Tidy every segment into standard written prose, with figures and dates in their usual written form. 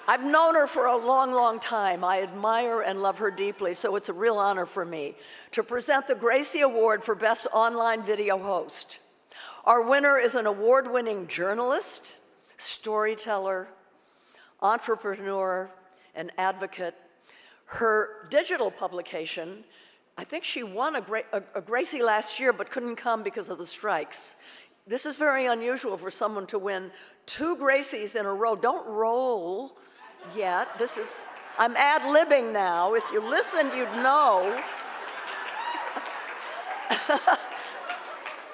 I've known her for a long, long time. I admire and love her deeply, so it's a real honor for me to present the Gracie Award for Best Online Video Host. Our winner is an award-winning journalist, storyteller, entrepreneur, and advocate. Her digital publication, I think she won a Gracie last year but couldn't come because of the strikes. This is very unusual for someone to win 2 Gracies in a row. Don't roll yet. I'm ad-libbing now. If you listened, you'd know.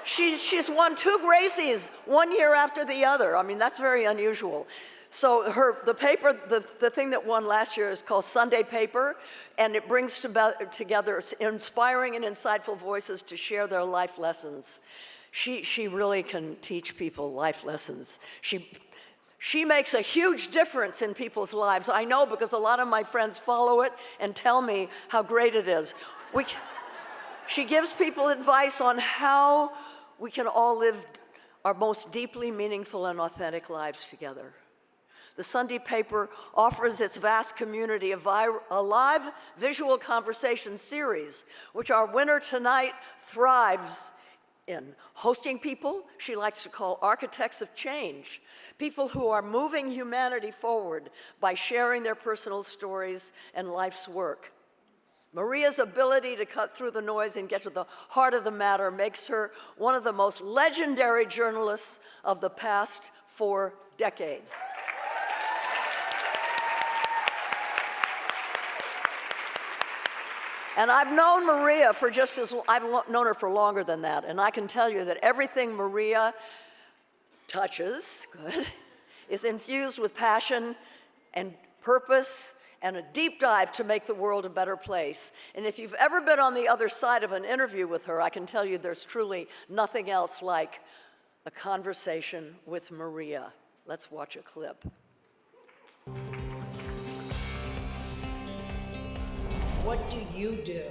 She's won 2 Gracies one year after the other. I mean, that's very unusual. So the thing that won last year is called Sunday Paper, and it brings together inspiring and insightful voices to share their life lessons. She really can teach people life lessons. She makes a huge difference in people's lives. I know because a lot of my friends follow it and tell me how great it is. She gives people advice on how we can all live our most deeply meaningful and authentic lives together. The Sunday Paper offers its vast community a live visual conversation series, which our winner tonight thrives in. Hosting people she likes to call architects of change, people who are moving humanity forward by sharing their personal stories and life's work. Maria's ability to cut through the noise and get to the heart of the matter makes her one of the most legendary journalists of the past 4 decades. And I've known Maria I've known her for longer than that, and I can tell you that everything Maria touches, is infused with passion and purpose and a deep dive to make the world a better place. And if you've ever been on the other side of an interview with her, I can tell you there's truly nothing else like a conversation with Maria. Let's watch a clip. What do you do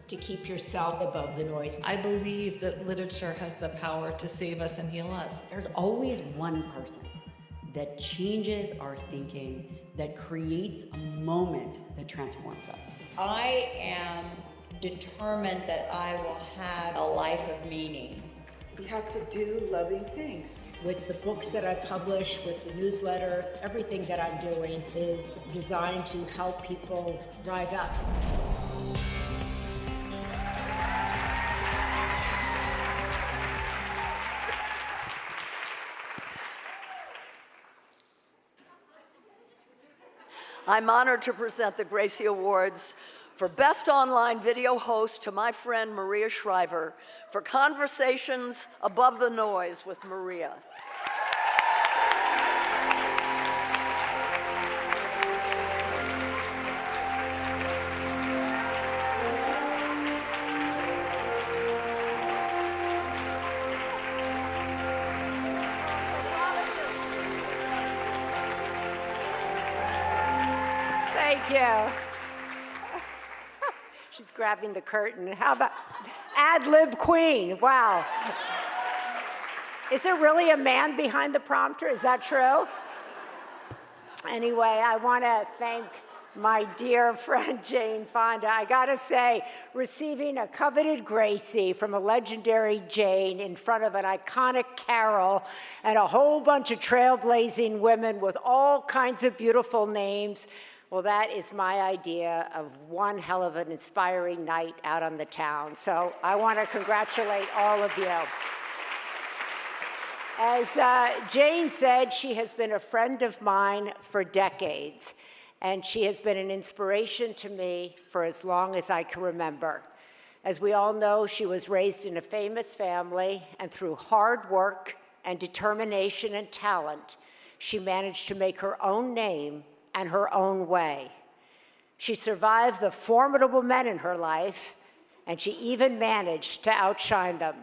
to keep yourself above the noise? I believe that literature has the power to save us and heal us. There's always one person that changes our thinking, that creates a moment that transforms us. I am determined that I will have a life of meaning. We have to do loving things. With the books that I publish, with the newsletter, everything that I'm doing is designed to help people rise up. I'm honored to present the Gracie Awards for Best Online Video Host to my friend Maria Shriver for Conversations Above the Noise with Maria. Thank you. She's grabbing the curtain. How about ad-lib queen? Wow. Is there really a man behind the prompter? Is that true? Anyway, I want to thank my dear friend Jane Fonda. I got to say, receiving a coveted Gracie from a legendary Jane in front of an iconic Carol and a whole bunch of trailblazing women with all kinds of beautiful names, well, that is my idea of one hell of an inspiring night out on the town. So I want to congratulate all of you. As Jane said, she has been a friend of mine for decades, and she has been an inspiration to me for as long as I can remember. As we all know, she was raised in a famous family, and through hard work and determination and talent, she managed to make her own name and her own way. She survived the formidable men in her life, and she even managed to outshine them.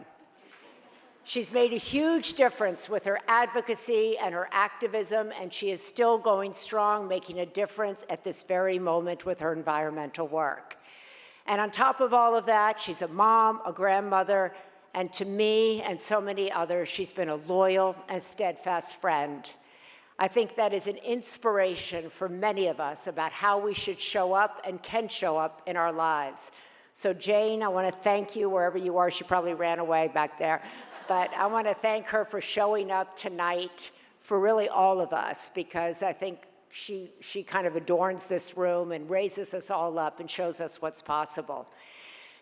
She's made a huge difference with her advocacy and her activism, and she is still going strong, making a difference at this very moment with her environmental work. And on top of all of that, she's a mom, a grandmother, and to me and so many others, she's been a loyal and steadfast friend. I think that is an inspiration for many of us about how we should show up and can show up in our lives. So Jane, I want to thank you wherever you are. She probably ran away back there. But I want to thank her for showing up tonight for really all of us, because I think she kind of adorns this room and raises us all up and shows us what's possible.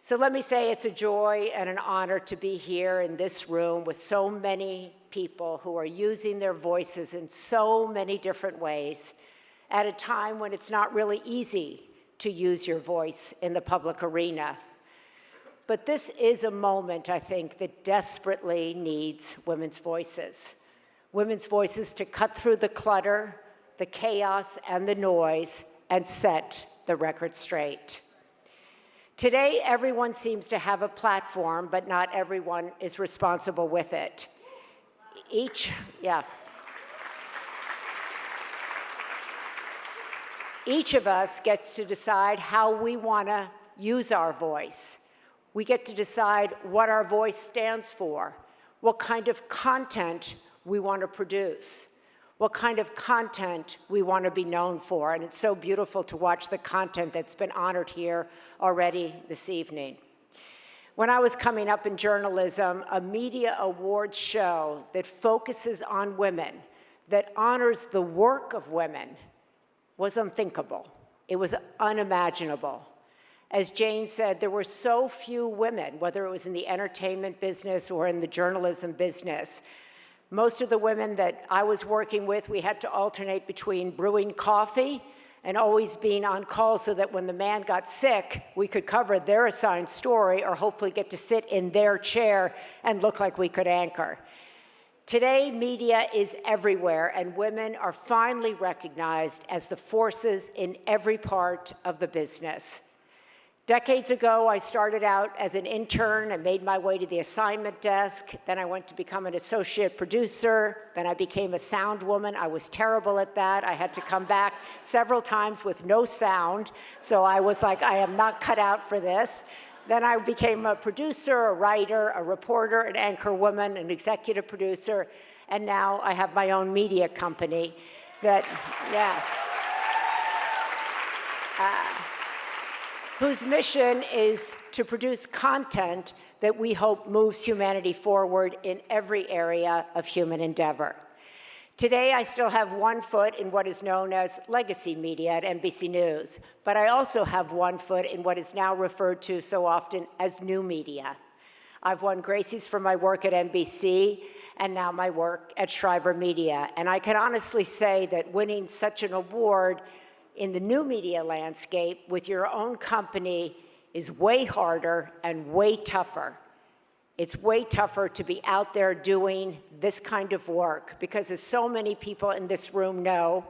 So let me say it's a joy and an honor to be here in this room with so many people who are using their voices in so many different ways at a time when it's not really easy to use your voice in the public arena. But this is a moment, I think, that desperately needs women's voices. Women's voices to cut through the clutter, the chaos, and the noise, and set the record straight. Today, everyone seems to have a platform, but not everyone is responsible with it. Each of us gets to decide how we want to use our voice. We get to decide what our voice stands for, what kind of content we want to produce, what kind of content we want to be known for. And it's so beautiful to watch the content that's been honored here already this evening. When I was coming up in journalism, a media awards show that focuses on women, that honors the work of women, was unthinkable. It was unimaginable. As Jane said, there were so few women, whether it was in the entertainment business or in the journalism business. Most of the women that I was working with, we had to alternate between brewing coffee and always being on call so that when the man got sick, we could cover their assigned story or hopefully get to sit in their chair and look like we could anchor. Today, media is everywhere, and women are finally recognized as the forces in every part of the business. Decades ago, I started out as an intern and made my way to the assignment desk. Then I went to become an associate producer. Then I became a sound woman. I was terrible at that. I had to come back several times with no sound. So I was like, I am not cut out for this. Then I became a producer, a writer, a reporter, an anchor woman, an executive producer, and now I have my own media company whose mission is to produce content that we hope moves humanity forward in every area of human endeavor. Today, I still have one foot in what is known as legacy media at NBC News, but I also have one foot in what is now referred to so often as new media. I've won Gracie's for my work at NBC and now my work at Shriver Media. And I can honestly say that winning such an award in the new media landscape with your own company is way harder and way tougher. It's way tougher to be out there doing this kind of work because, as so many people in this room know,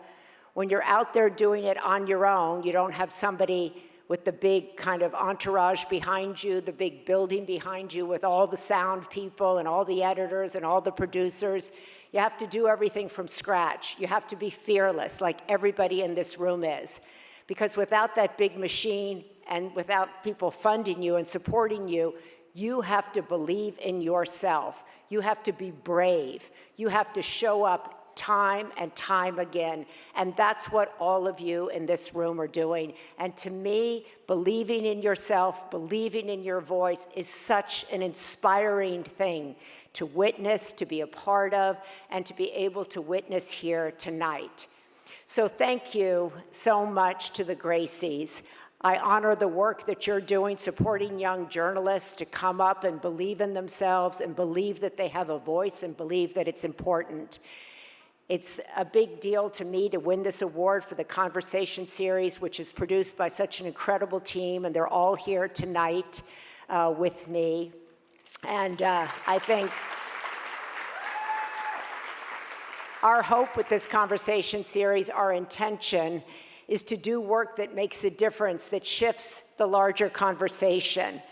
when you're out there doing it on your own, you don't have somebody with the big kind of entourage behind you, the big building behind you with all the sound people and all the editors and all the producers. You have to do everything from scratch. You have to be fearless, like everybody in this room is. Because without that big machine and without people funding you and supporting you, you have to believe in yourself. You have to be brave. You have to show up time and time again. And that's what all of you in this room are doing. And to me, believing in yourself, believing in your voice is such an inspiring thing to witness, to be a part of, and to be able to witness here tonight. So thank you so much to the Gracies. I honor the work that you're doing, supporting young journalists to come up and believe in themselves and believe that they have a voice and believe that it's important. It's a big deal to me to win this award for the Conversation series, which is produced by such an incredible team, and they're all here tonight with me. And I think our hope with this Conversation series, our intention, is to do work that makes a difference, that shifts the larger conversation.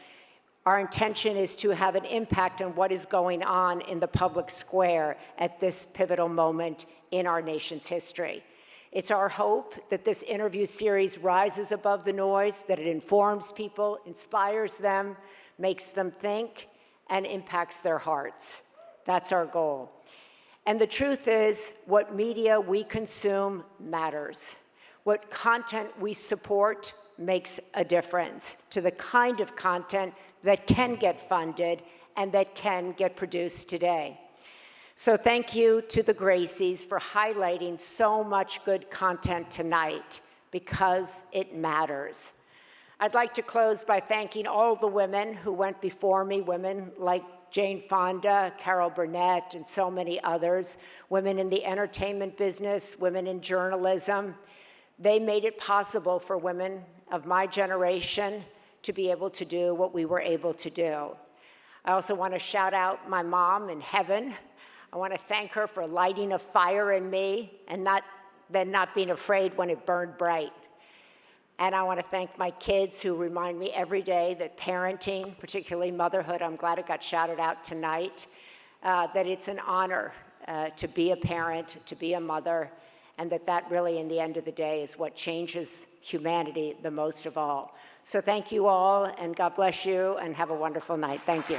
Our intention is to have an impact on what is going on in the public square at this pivotal moment in our nation's history. It's our hope that this interview series rises above the noise, that it informs people, inspires them, makes them think, and impacts their hearts. That's our goal. And the truth is, what media we consume matters. What content we support makes a difference to the kind of content that can get funded and that can get produced today. So thank you to the Gracies for highlighting so much good content tonight, because it matters. I'd like to close by thanking all the women who went before me, women like Jane Fonda, Carol Burnett, and so many others, women in the entertainment business, women in journalism. They made it possible for women of my generation to be able to do what we were able to do. I also want to shout out my mom in heaven. I want to thank her for lighting a fire in me and not being afraid when it burned bright. And I want to thank my kids who remind me every day that parenting, particularly motherhood, I'm glad it got shouted out tonight, that it's an honor to be a parent, to be a mother, and that really, in the end of the day, is what changes humanity the most of all. So thank you all, and God bless you, and have a wonderful night. Thank you.